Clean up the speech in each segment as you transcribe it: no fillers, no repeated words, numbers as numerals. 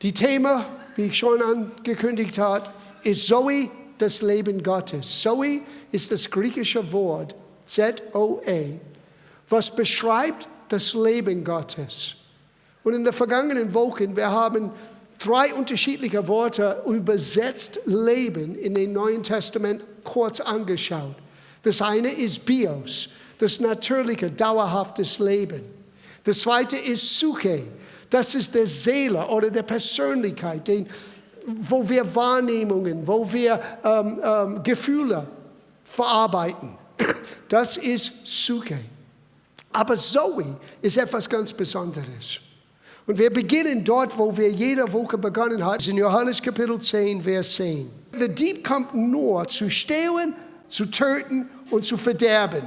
Die Thema, wie ich schon angekündigt habe, ist Zoe, das Leben Gottes. Zoe ist das griechische Wort Z-O-E, was beschreibt das Leben Gottes. Und in den vergangenen Wochen, wir haben 3 unterschiedliche Worte übersetzt Leben in dem Neuen Testament kurz angeschaut. Das eine ist Bios, das natürliche, dauerhaftes Leben. Das zweite ist Psyche, das ist der Seele oder der Persönlichkeit, wo wir Wahrnehmungen, wo wir Gefühle verarbeiten. Das ist Psyche. Aber Zoe ist etwas ganz Besonderes. Und wir beginnen dort, wo wir jede Woche begonnen haben, in Johannes Kapitel 10, Vers 10. Der Dieb kommt nur zu stehlen, zu töten und zu verderben.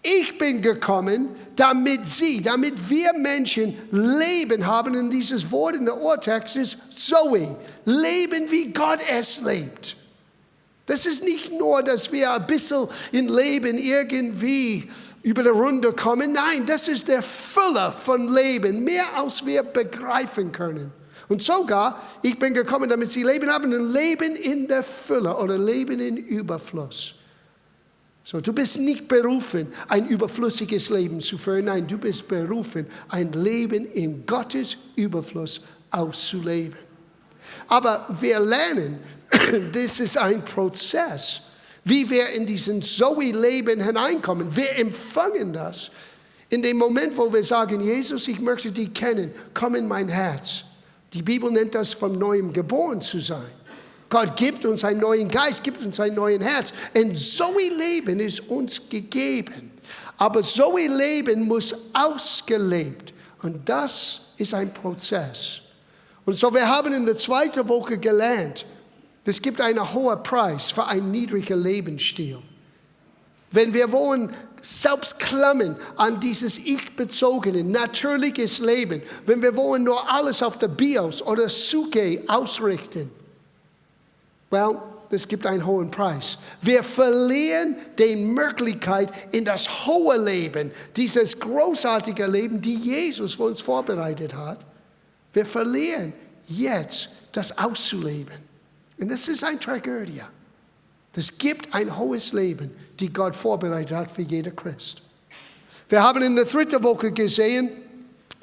Ich bin gekommen, damit wir Menschen Leben haben. Und dieses Wort in der Urtext ist Zoe, Leben wie Gott es lebt. Das ist nicht nur, dass wir ein bisschen im Leben irgendwie über die Runde kommen. Nein, das ist der Fülle von Leben, mehr als wir begreifen können. Und sogar, ich bin gekommen, damit sie Leben haben, ein Leben in der Fülle oder Leben in Überfluss. So, du bist nicht berufen, ein überflüssiges Leben zu führen. Nein, du bist berufen, ein Leben in Gottes Überfluss auszuleben. Aber wir lernen, das ist ein Prozess, wie wir in diesen Zoe-Leben hineinkommen. Wir empfangen das in dem Moment, wo wir sagen, Jesus, ich möchte dich kennen, komm in mein Herz. Die Bibel nennt das, von Neuem geboren zu sein. Gott gibt uns einen neuen Geist, gibt uns ein neues Herz. Und Zoe-Leben ist uns gegeben. Aber Zoe-Leben muss ausgelebt. Und das ist ein Prozess. Und so, wir haben in der 2. Woche gelernt, es gibt einen hohen Preis für einen niedrigen Lebensstil. Wenn wir wollen, selbst klammen an dieses ich-bezogene, natürliches Leben, wenn wir wollen nur alles auf der Bios oder Psyche ausrichten, es gibt einen hohen Preis. Wir verlieren die Möglichkeit in das hohe Leben, dieses großartige Leben, die Jesus für uns vorbereitet hat. Wir verlieren jetzt das auszuleben. Und das ist eine Tragödie. Es gibt ein hohes Leben, die Gott vorbereitet hat für jeden Christ. Wir haben in der 3. Woche gesehen,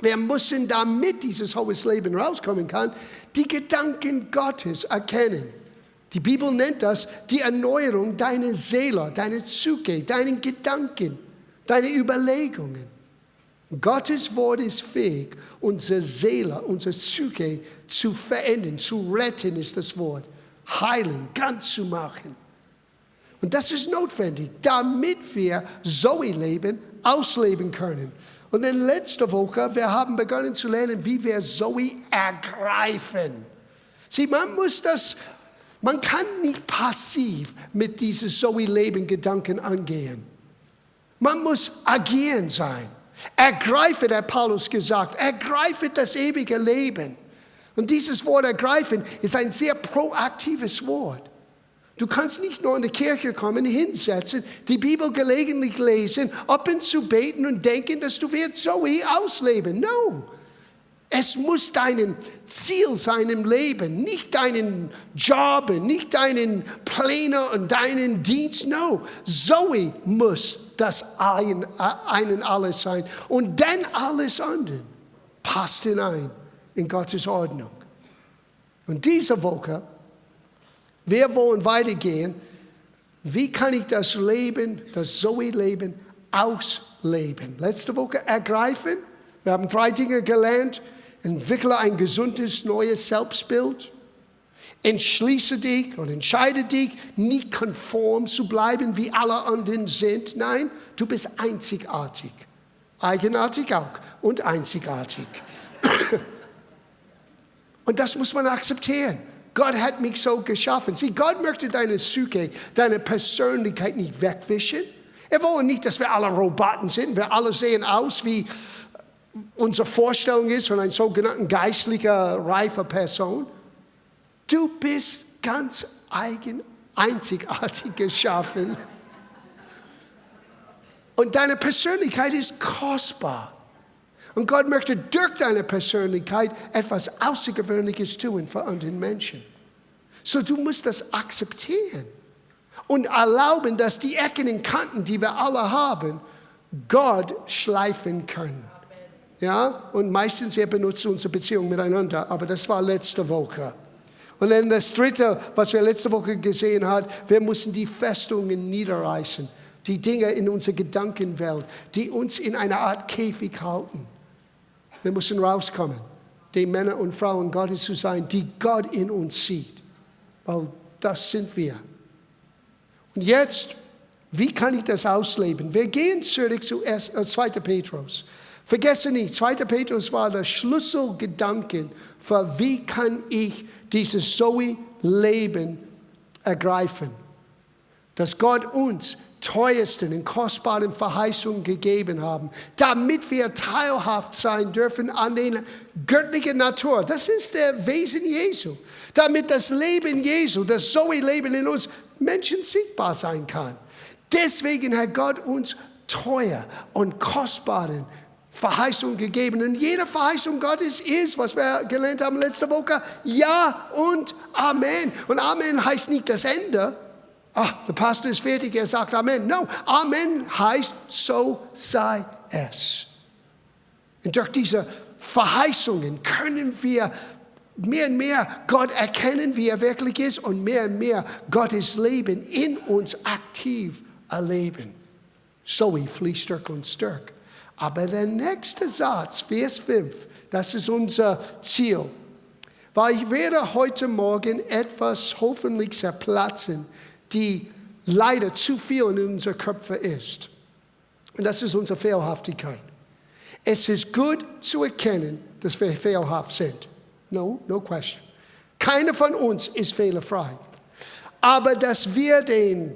wir müssen, damit dieses hohes Leben rauskommen kann, die Gedanken Gottes erkennen. Die Bibel nennt das die Erneuerung deiner Seele, deiner Psyche, deinen Gedanken, deine Überlegungen. Gottes Wort ist fähig, unsere Seele, unsere Psyche zu verändern, zu retten ist das Wort, heilen, ganz zu machen. Und das ist notwendig, damit wir Zoe-Leben ausleben können. Und in letzter Woche, wir haben begonnen zu lernen, wie wir Zoe ergreifen. Sieh, man kann nicht passiv mit diesen Zoe-Leben-Gedanken angehen. Man muss agieren sein. Ergreife, hat Paulus gesagt, ergreife das ewige Leben. Und dieses Wort ergreifen ist ein sehr proaktives Wort. Du kannst nicht nur in die Kirche kommen, hinsetzen, die Bibel gelegentlich lesen, ab und zu beten und denken, dass du wirst Zoe ausleben. No. Es muss dein Ziel sein im Leben, nicht deinen Job, nicht deinen Pläne und deinen Dienst. No, Zoe muss das einen alles sein. Und dann alles andere passt hinein in Gottes Ordnung. Und diese Woche, wir wollen weitergehen. Wie kann ich das Leben, das Zoe-Leben ausleben? Letzte Woche ergreifen. Wir haben 3 Dinge gelernt. Entwickle ein gesundes, neues Selbstbild. Entschließe dich und entscheide dich, nicht konform zu bleiben, wie alle anderen sind. Nein, du bist einzigartig. Eigenartig auch und einzigartig. Und das muss man akzeptieren. Gott hat mich so geschaffen. Sieh, Gott möchte deine Psyche, deine Persönlichkeit nicht wegwischen. Er will nicht, dass wir alle Roboter sind. Wir alle sehen aus, wie unsere Vorstellung ist von einer sogenannten geistlicher, reifer Person. Du bist ganz einzigartig geschaffen. Und deine Persönlichkeit ist kostbar. Und Gott möchte durch deine Persönlichkeit etwas Außergewöhnliches tun für andere Menschen. So, du musst das akzeptieren und erlauben, dass die Ecken und Kanten, die wir alle haben, Gott schleifen können. Ja? Und meistens benutzt unsere Beziehung miteinander, aber das war letzte Woche. Und dann das Dritte, was wir letzte Woche gesehen haben, wir müssen die Festungen niederreißen. Die Dinge in unserer Gedankenwelt, die uns in einer Art Käfig halten. Wir müssen rauskommen, die Männer und Frauen Gottes zu sein, die Gott in uns sieht. Weil das sind wir. Und jetzt, wie kann ich das ausleben? Wir gehen zurück zu 2. Petrus. Vergesse nicht, 2. Petrus war der Schlüsselgedanke für wie kann ich dieses Zoe-Leben ergreifen. Dass Gott uns teuersten und kostbaren Verheißungen gegeben haben, damit wir teilhaft sein dürfen an der göttlichen Natur. Das ist der Wesen Jesu. Damit das Leben Jesu, das Zoe-Leben in uns Menschen sichtbar sein kann. Deswegen hat Gott uns teuer und kostbaren Verheißungen gegeben. Und jede Verheißung Gottes ist, was wir gelernt haben letzte Woche, Ja und Amen. Und Amen heißt nicht das Ende. Der Pastor ist fertig, er sagt Amen. No, Amen heißt, so sei es. Und durch diese Verheißungen können wir mehr und mehr Gott erkennen, wie er wirklich ist und mehr Gottes Leben in uns aktiv erleben. Zoe fließt durch uns durch. Aber der nächste Satz, Vers 5, das ist unser Ziel. Weil ich werde heute Morgen etwas hoffentlich zerplatzen, die leider zu viel in unseren Köpfen ist. Und das ist unsere Fehlhaftigkeit. Es ist gut zu erkennen, dass wir fehlhaft sind. No question. Keiner von uns ist fehlerfrei. Aber dass wir den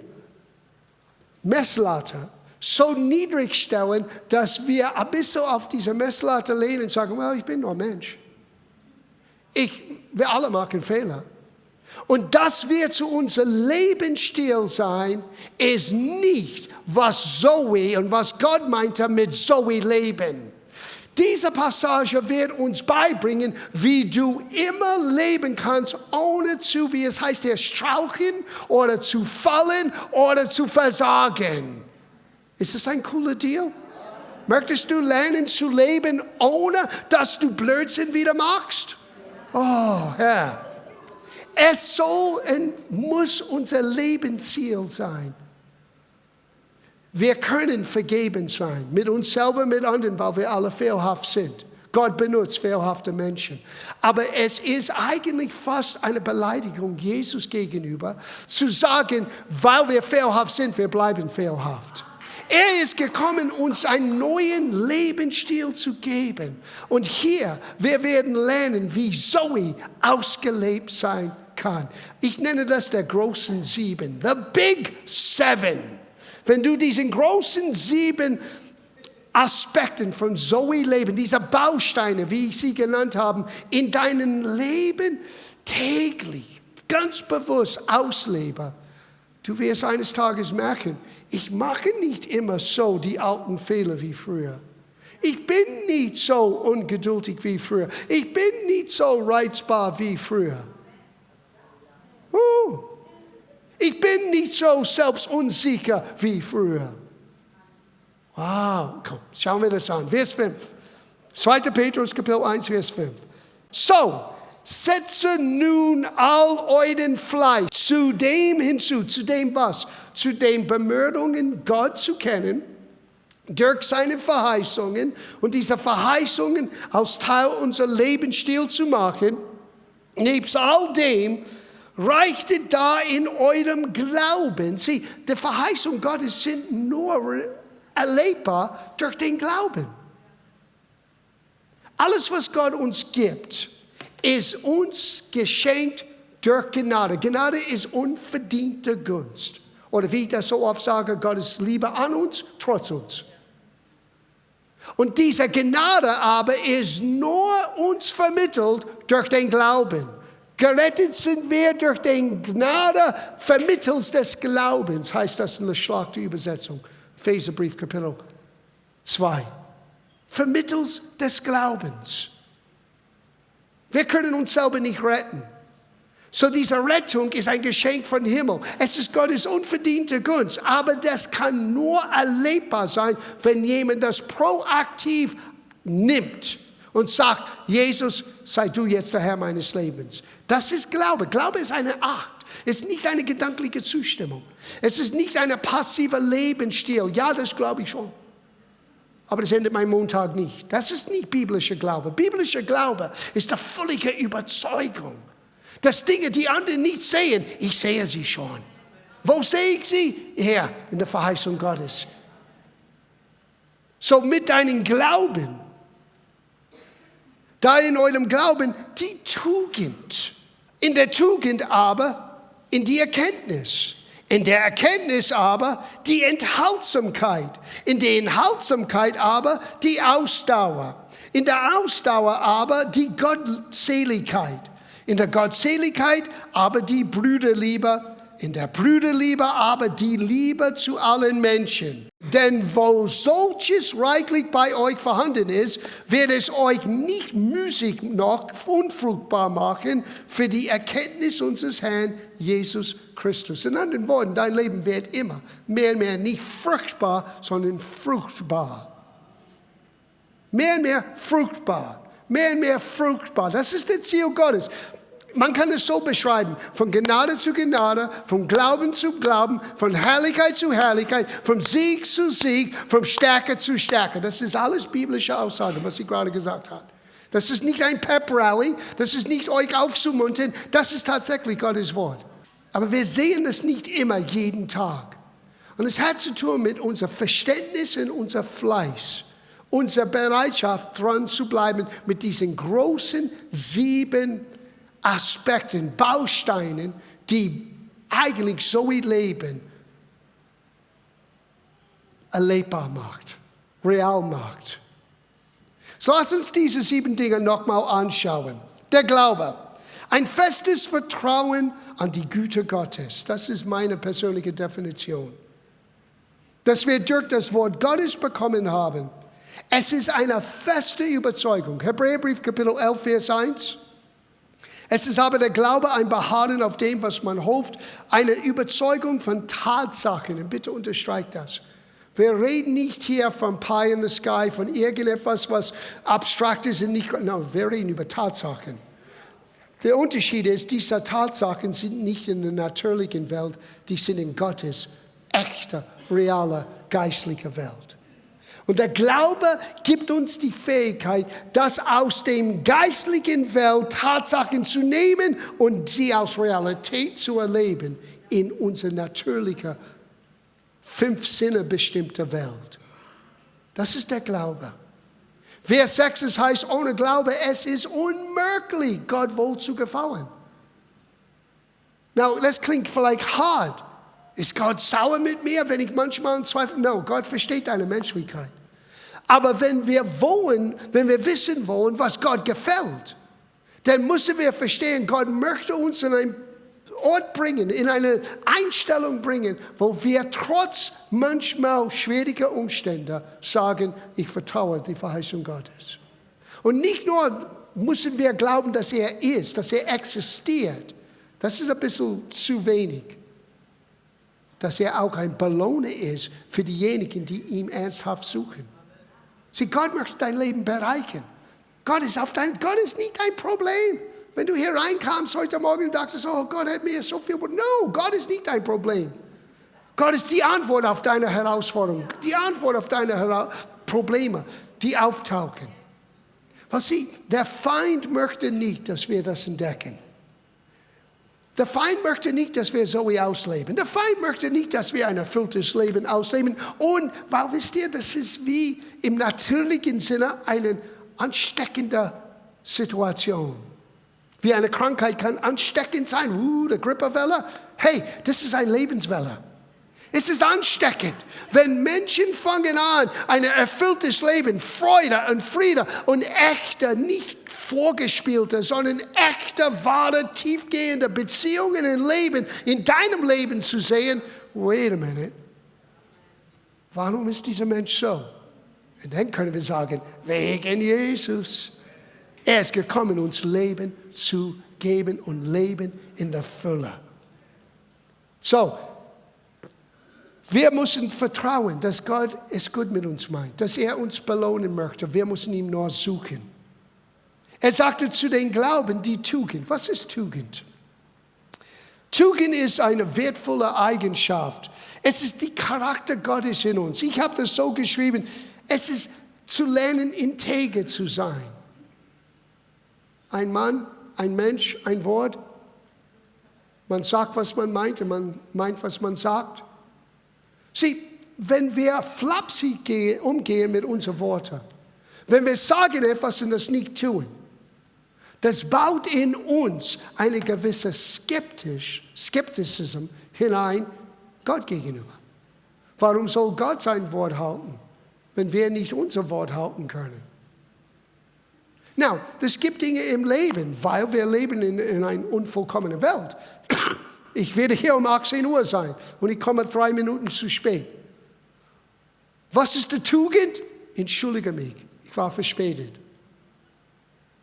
Messlatte so niedrig stellen, dass wir ein bisschen auf diese Messlatte lehnen und sagen, well, ich bin nur Mensch. Wir alle machen Fehler. Und das wird zu unserem Lebensstil sein, ist nicht, was Zoe und was Gott meinte mit Zoe leben. Diese Passage wird uns beibringen, wie du immer leben kannst, ohne zu, wie es heißt, straucheln oder zu fallen oder zu versagen. Ist das ein cooler Deal? Möchtest du lernen zu leben, ohne dass du Blödsinn wieder machst? Oh, Herr. Es soll und muss unser Lebensziel sein. Wir können vergeben sein, mit uns selber, mit anderen, weil wir alle fehlhaft sind. Gott benutzt fehlhafte Menschen. Aber es ist eigentlich fast eine Beleidigung Jesus gegenüber, zu sagen, weil wir fehlhaft sind, wir bleiben fehlhaft. Er ist gekommen, uns einen neuen Lebensstil zu geben. Und hier, wir werden lernen, wie Zoe ausgelebt sein kann. Ich nenne das der großen Sieben, the big seven. Wenn du diesen großen 7 Aspekten von Zoe-Leben, diese Bausteine, wie ich sie genannt habe, in deinem Leben täglich, ganz bewusst auslebe, du wirst eines Tages merken, ich mache nicht immer so die alten Fehler wie früher. Ich bin nicht so ungeduldig wie früher. Ich bin nicht so reizbar wie früher. Ich bin nicht so selbstunsicher wie früher. Wow, komm, schauen wir das an. Vers 5. 2. Petrus, Kapitel 1, Vers 5. So, setze nun all euren Fleiß zu dem hinzu. Zu dem was? Zu den Bemühungen, Gott zu kennen, durch seine Verheißungen und diese Verheißungen als Teil unserer Lebensstil zu machen. Nebst all dem, reichte da in eurem Glauben. Sieh, die Verheißungen Gottes sind nur erlebbar durch den Glauben. Alles, was Gott uns gibt, ist uns geschenkt durch Gnade. Gnade ist unverdiente Gunst. Oder wie ich das so oft sage, Gottes Liebe an uns, trotz uns. Und diese Gnade aber ist nur uns vermittelt durch den Glauben. Gerettet sind wir durch den Gnade vermittels des Glaubens, heißt das in der Schlachterübersetzung. Epheserbrief, Kapitel 2, vermittels des Glaubens. Wir können uns selber nicht retten. So diese Rettung ist ein Geschenk von Himmel. Es ist Gottes unverdiente Gunst. Aber das kann nur erlebbar sein, wenn jemand das proaktiv nimmt und sagt, Jesus, sei du jetzt der Herr meines Lebens. Das ist Glaube. Glaube ist eine Art. Es ist nicht eine gedankliche Zustimmung. Es ist nicht ein passiver Lebensstil. Ja, das glaube ich schon. Aber das endet mein Montag nicht. Das ist nicht biblischer Glaube. Biblischer Glaube ist die völlige Überzeugung, dass Dinge, die anderen nicht sehen, ich sehe sie schon. Wo sehe ich sie? Hier, in der Verheißung Gottes. So mit deinem Glauben, da in eurem Glauben die Tugend. In der Tugend aber in die Erkenntnis. In der Erkenntnis aber die Enthaltsamkeit. In der Enthaltsamkeit aber die Ausdauer. In der Ausdauer aber die Gottseligkeit. In der Gottseligkeit aber die Brüderliebe. In der Brüderliebe aber die Liebe zu allen Menschen. Denn wo solches reichlich bei euch vorhanden ist, wird es euch nicht müßig noch unfruchtbar machen für die Erkenntnis unseres Herrn Jesus Christus. In anderen Worten, dein Leben wird immer mehr und mehr nicht fruchtbar, sondern fruchtbar. Mehr und mehr fruchtbar. Mehr und mehr fruchtbar. Das ist das Ziel Gottes. Man kann es so beschreiben, von Gnade zu Gnade, von Glauben zu Glauben, von Herrlichkeit zu Herrlichkeit, von Sieg zu Sieg, von Stärke zu Stärke. Das ist alles biblische Aussage, was sie gerade gesagt hat. Das ist nicht ein Pep-Rally, das ist nicht euch aufzumuntern, das ist tatsächlich Gottes Wort. Aber wir sehen es nicht immer jeden Tag. Und es hat zu tun mit unserem Verständnis und unserem Fleiß, unserer Bereitschaft, dran zu bleiben mit diesen großen 7 Aspekten, Bausteinen, die eigentlich so ein Leben erlebbar macht, real macht. So lass uns diese 7 Dinge nochmal anschauen. Der Glaube, ein festes Vertrauen an die Güte Gottes. Das ist meine persönliche Definition. Dass wir durch das Wort Gottes bekommen haben. Es ist eine feste Überzeugung. Hebräerbrief Kapitel 11, Vers 1. Es ist aber der Glaube, ein Beharren auf dem, was man hofft, eine Überzeugung von Tatsachen. Und bitte unterstreicht das. Wir reden nicht hier von Pie in the Sky, von irgendetwas, was abstrakt ist und nicht. Nein, wir reden über Tatsachen. Der Unterschied ist, diese Tatsachen sind nicht in der natürlichen Welt, die sind in Gottes echter, realer, geistlicher Welt. Und der Glaube gibt uns die Fähigkeit, das aus dem geistlichen Welt Tatsachen zu nehmen und sie als Realität zu erleben in unserer natürlichen, 5 Sinne bestimmte Welt. Das ist der Glaube. Vers 6, es heißt, ohne Glaube, es ist unmöglich, Gott wohl zu gefallen. Now, das klingt vielleicht hart. Ist Gott sauer mit mir, wenn ich manchmal in Zweifel? No, Gott versteht deine Menschlichkeit. Aber wenn wir wissen wollen, was Gott gefällt, dann müssen wir verstehen, Gott möchte uns in einen Ort bringen, in eine Einstellung bringen, wo wir trotz manchmal schwieriger Umstände sagen, ich vertraue die Verheißung Gottes. Und nicht nur müssen wir glauben, dass er ist, dass er existiert. Das ist ein bisschen zu wenig. Dass er auch ein Belohner ist für diejenigen, die ihn ernsthaft suchen. Sieh, Gott möchte dein Leben bereichern. Gott ist nicht dein Problem. Wenn du hier reinkamst heute Morgen und dachtest, oh Gott hat mir so viel. No, Gott ist nicht dein Problem. Gott ist die Antwort auf deine Herausforderungen, die Antwort auf deine Probleme, die auftauchen. Was sieh, der Feind möchte nicht, dass wir das entdecken. Der Feind möchte nicht, dass wir so ausleben. Der Feind möchte nicht, dass wir ein erfülltes Leben ausleben. Und, weil wisst ihr, das ist wie im natürlichen Sinne eine ansteckende Situation. Wie eine Krankheit kann ansteckend sein. Der Grippewelle. Hey, das ist eine Lebenswelle. Es ist ansteckend. Wenn Menschen fangen an, ein erfülltes Leben, Freude und Friede und echte, nicht vorgespielte, sondern echte, wahre, tiefgehende Beziehungen im Leben, in deinem Leben zu sehen, wait a minute, warum ist dieser Mensch so? Und dann können wir sagen, wegen Jesus. Er ist gekommen, uns Leben zu geben und Leben in der Fülle. So, wir müssen vertrauen, dass Gott es gut mit uns meint, dass er uns belohnen möchte. Wir müssen ihn nur suchen. Er sagte zu den Glauben, die Tugend. Was ist Tugend? Tugend ist eine wertvolle Eigenschaft. Es ist der Charakter Gottes in uns. Ich habe das so geschrieben. Es ist zu lernen, integer zu sein. Ein Mann, ein Mensch, ein Wort. Man sagt, was man meint, und man meint, was man sagt. Sieh, wenn wir flapsig umgehen mit unseren Worten, wenn wir sagen etwas und das nicht tun, das baut in uns eine gewisse Skeptizismus hinein Gott gegenüber. Warum soll Gott sein Wort halten, wenn wir nicht unser Wort halten können? Now, es gibt Dinge im Leben, weil wir leben in einer unvollkommenen Welt. Ich werde hier um 18 Uhr sein und ich komme 3 Minuten zu spät. Was ist die Tugend? Entschuldige mich, ich war verspätet.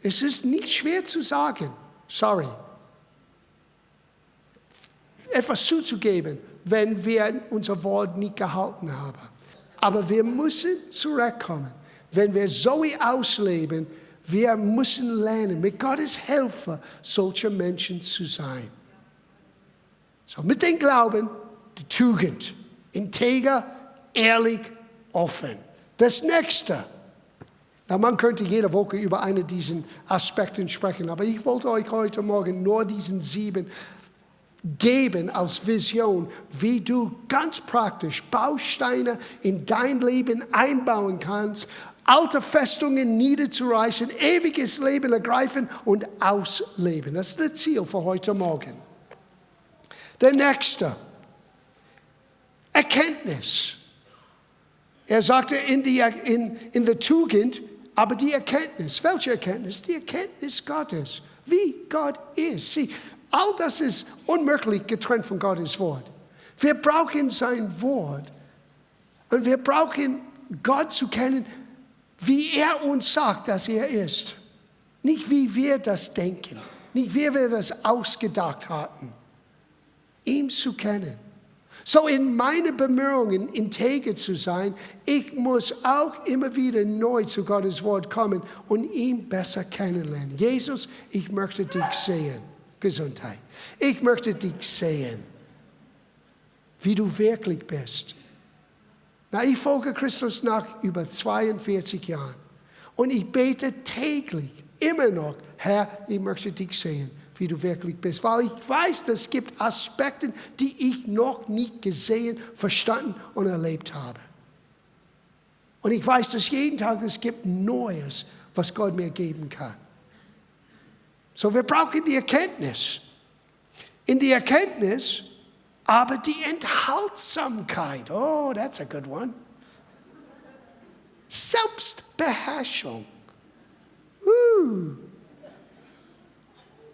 Es ist nicht schwer zu sagen, sorry. Etwas zuzugeben, wenn wir unser Wort nicht gehalten haben. Aber wir müssen zurückkommen. Wenn wir so ausleben, wir müssen lernen, mit Gottes Hilfe solche Menschen zu sein. So, mit dem Glauben, die Tugend. Integer, ehrlich, offen. Das Nächste. Na, man könnte jede Woche über eine dieser Aspekte sprechen, aber ich wollte euch heute Morgen nur diesen 7 geben als Vision, wie du ganz praktisch Bausteine in dein Leben einbauen kannst, alte Festungen niederzureißen, ewiges Leben ergreifen und ausleben. Das ist das Ziel für heute Morgen. Der nächste, Erkenntnis. Er sagte in der Tugend, aber die Erkenntnis. Welche Erkenntnis? Die Erkenntnis Gottes. Wie Gott ist. Sieh, all das ist unmöglich getrennt von Gottes Wort. Wir brauchen sein Wort. Und wir brauchen Gott zu kennen, wie er uns sagt, dass er ist. Nicht wie wir das denken. Nicht wie wir das ausgedacht hatten. Ihm zu kennen. So in meinen Bemühungen, integer zu sein, ich muss auch immer wieder neu zu Gottes Wort kommen und ihn besser kennenlernen. Jesus, ich möchte dich sehen. Gesundheit. Ich möchte dich sehen, wie du wirklich bist. Na, ich folge Christus nach über 42 Jahren. Und ich bete täglich, immer noch, Herr, ich möchte dich sehen, wie du wirklich bist. Weil ich weiß, es gibt Aspekte, die ich noch nicht gesehen, verstanden und erlebt habe. Und ich weiß, dass jeden Tag es gibt Neues, was Gott mir geben kann. So, wir brauchen die Erkenntnis. In die Erkenntnis, aber die Enthaltsamkeit. Oh, that's a good one. Selbstbeherrschung.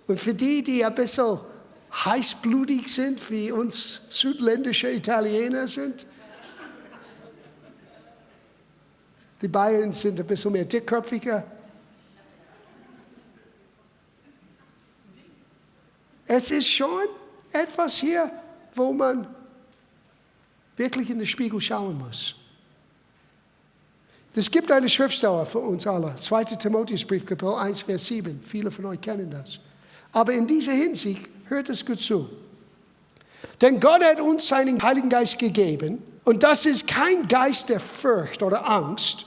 Und für die ein bisschen heißblutig sind, wie uns südländische Italiener sind, die Bayern sind ein bisschen mehr dickköpfiger. Es ist schon etwas hier, wo man wirklich in den Spiegel schauen muss. Es gibt eine Schriftstelle für uns alle, 2. Timotheusbrief, Kapitel 1, Vers 7. Viele von euch kennen das. Aber in dieser Hinsicht, hört es gut zu. Denn Gott hat uns seinen Heiligen Geist gegeben. Und das ist kein Geist der Furcht oder Angst,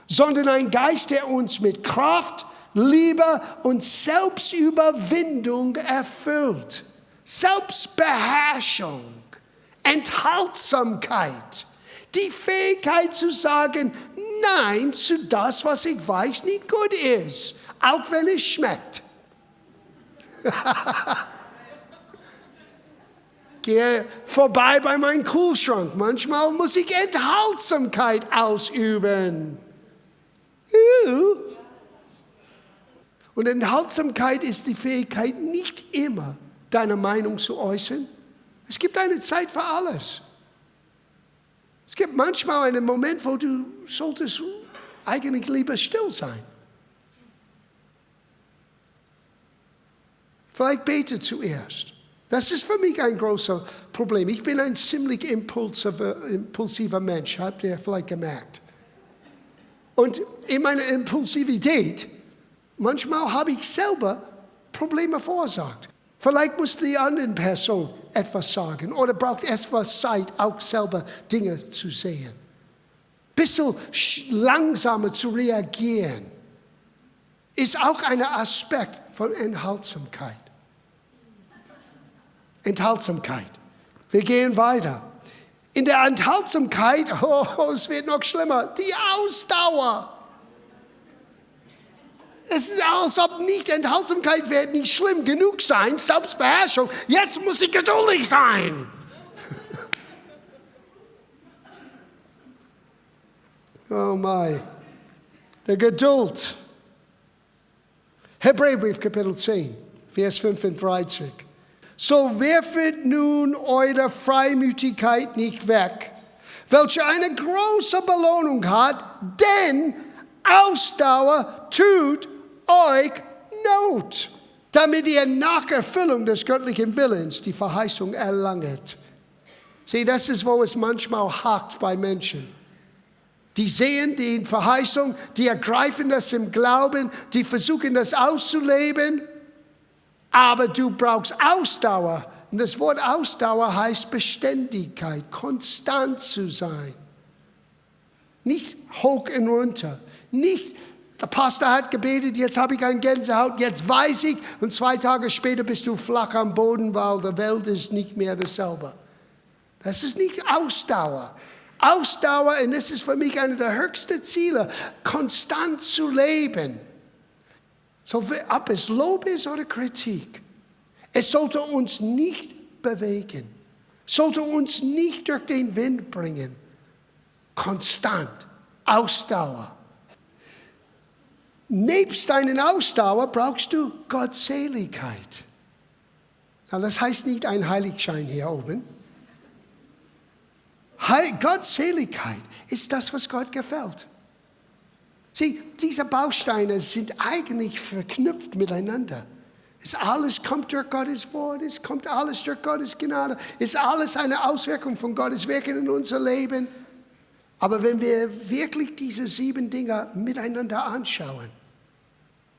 sondern ein Geist, der uns mit Kraft, Liebe und Selbstüberwindung erfüllt. Selbstbeherrschung, Enthaltsamkeit, die Fähigkeit zu sagen, nein zu das, was ich weiß, nicht gut ist, auch wenn es schmeckt. Gehe vorbei bei meinem Kühlschrank. Manchmal muss ich Enthaltsamkeit ausüben. Und Enthaltsamkeit ist die Fähigkeit, nicht immer deine Meinung zu äußern. Es gibt eine Zeit für alles. Es gibt manchmal einen Moment, wo du solltest eigentlich lieber still sein. Vielleicht bete zuerst. Das ist für mich ein großes Problem. Ich bin ein ziemlich impulsiver Mensch, habt ihr vielleicht gemerkt. Und in meiner Impulsivität, manchmal habe ich selber Probleme verursacht. Vielleicht muss die andere Person etwas sagen oder braucht etwas Zeit, auch selber Dinge zu sehen. Bisschen langsamer zu reagieren ist auch ein Aspekt von Enthaltsamkeit. Enthaltsamkeit. Wir gehen weiter. In der Enthaltsamkeit, es wird noch schlimmer, die Ausdauer. Es ist, als ob nicht Enthaltsamkeit wird nicht schlimm genug sein, Selbstbeherrschung. Jetzt muss ich geduldig sein. Oh mein, der Geduld. Hebräerbrief Kapitel 10, Vers 35. So werfet nun eure Freimütigkeit nicht weg, welche eine große Belohnung hat, denn Ausdauer tut euch Not, damit ihr nach Erfüllung des göttlichen Willens die Verheißung erlangt. Sieh, das ist, wo es manchmal hakt bei Menschen. Die sehen die Verheißung, die ergreifen das im Glauben, die versuchen das auszuleben, aber du brauchst Ausdauer. Und das Wort Ausdauer heißt Beständigkeit, konstant zu sein. Nicht hoch und runter, nicht der Pastor hat gebetet, jetzt habe ich eine Gänsehaut, jetzt weiß ich und 2 Tage später bist du flach am Boden, weil die Welt ist nicht mehr dasselbe. Das ist nicht Ausdauer. Ausdauer, und das ist für mich einer der höchsten Ziele, konstant zu leben. So, ob es Lob ist oder Kritik, es sollte uns nicht bewegen, sollte uns nicht durch den Wind bringen. Konstant, Ausdauer. Nebst deiner Ausdauer brauchst du Gottseligkeit. Na, das heißt nicht ein Heiligschein hier oben. Gottseligkeit ist das, was Gott gefällt. Sieh, diese Bausteine sind eigentlich verknüpft miteinander. Alles kommt durch Gottes Wort, es kommt alles durch Gottes Gnade, ist alles eine Auswirkung von Gottes Wirken in unser Leben. Aber wenn wir wirklich diese 7 Dinge miteinander anschauen,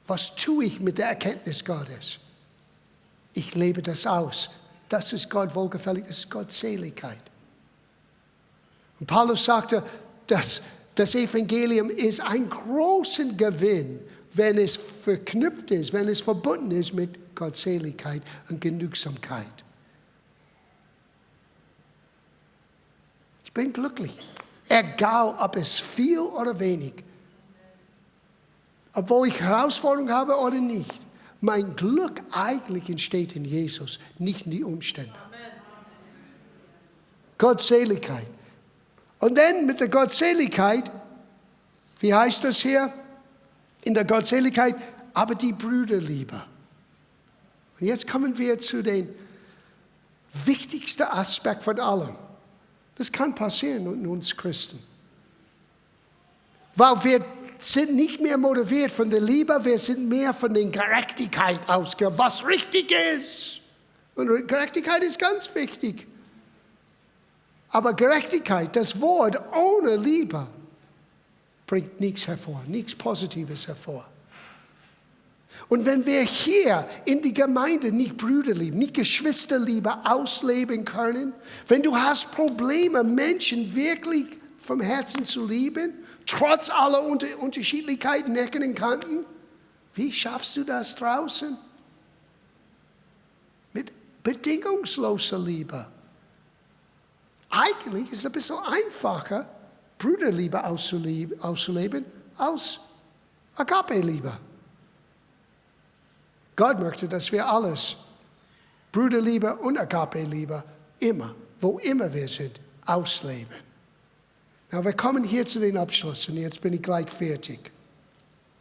was tue ich mit der Erkenntnis Gottes? Ich lebe das aus. Das ist Gott wohlgefällig, das ist Gottseligkeit. Und Paulus sagte, dass das Evangelium ist ein großer Gewinn, wenn es verknüpft ist, wenn es verbunden ist mit Gottseligkeit und Genügsamkeit. Ich bin glücklich, egal ob es viel oder wenig, obwohl ich Herausforderungen habe oder nicht. Mein Glück eigentlich entsteht in Jesus, nicht in die Umstände. Gottseligkeit. Und dann mit der Gottseligkeit, wie heißt das hier? In der Gottseligkeit, aber die Brüderliebe. Und jetzt kommen wir zu dem wichtigsten Aspekt von allem. Das kann passieren in uns Christen. Weil wir sind nicht mehr motiviert von der Liebe, wir sind mehr von der Gerechtigkeit ausgegangen, was richtig ist. Und Gerechtigkeit ist ganz wichtig. Aber Gerechtigkeit, das Wort ohne Liebe, bringt nichts hervor, nichts Positives hervor. Und wenn wir hier in die Gemeinde nicht Brüderliebe, nicht Geschwisterliebe ausleben können, wenn du hast Probleme, Menschen wirklich vom Herzen zu lieben, trotz aller Unterschiedlichkeiten, Ecken und Kanten, wie schaffst du das draußen? Mit bedingungsloser Liebe. Eigentlich ist es ein bisschen einfacher, Brüderliebe auszuleben als Agape-Liebe. Gott möchte, dass wir alles, Brüderliebe und Agape-Liebe, immer, wo immer wir sind, ausleben. Na, wir kommen hier zu den Abschluss und jetzt bin ich gleich fertig.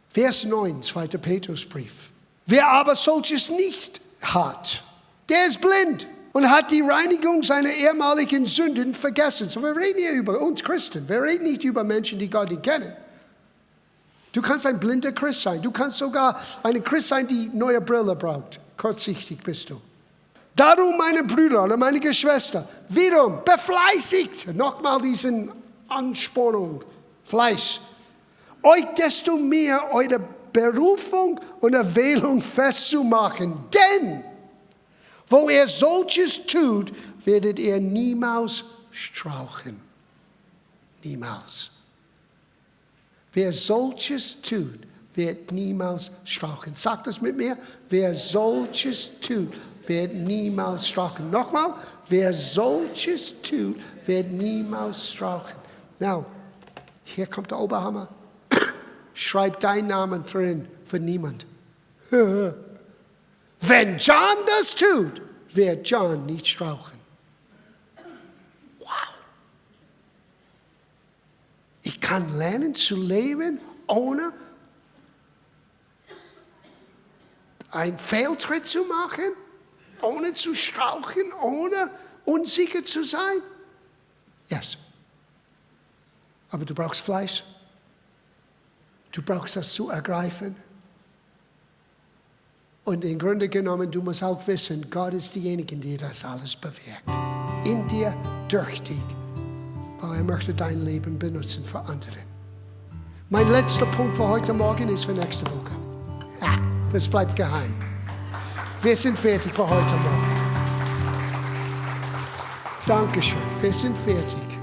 Vers 9, 2. Petrusbrief. Wer aber solches nicht hat, der ist blind und hat die Reinigung seiner ehemaligen Sünden vergessen. So, wir reden hier über uns Christen. Wir reden nicht über Menschen, die Gott nicht kennen. Du kannst ein blinder Christ sein. Du kannst sogar eine Christ sein, die neue Brille braucht. Kurzsichtig bist du. Darum, meine Brüder oder meine Geschwister, wiederum befleißigt, nochmal diesen Anspornung, Fleiß, euch desto mehr eure Berufung und Erwählung festzumachen. Denn, wo ihr solches tut, werdet ihr niemals straucheln. Niemals. Wer solches tut, wird niemals straucheln. Sagt das mit mir. Wer solches tut, wird niemals straucheln. Nochmal. Wer solches tut, wird niemals straucheln. Now, hier kommt der Oberhammer. Schreib deinen Namen drin für niemand. Wenn John das tut, wird John nicht straucheln. Wow. Ich kann lernen zu leben, ohne einen Fehltritt zu machen, ohne zu straucheln, ohne unsicher zu sein. Yes. Aber du brauchst Fleiß. Du brauchst das zu ergreifen. Und im Grunde genommen, du musst auch wissen, Gott ist diejenige, die das alles bewirkt. In dir, durch dich. Weil er möchte dein Leben benutzen für andere. Mein letzter Punkt für heute Morgen ist für nächste Woche. Ja, das bleibt geheim. Wir sind fertig für heute Morgen. Dankeschön. Wir sind fertig.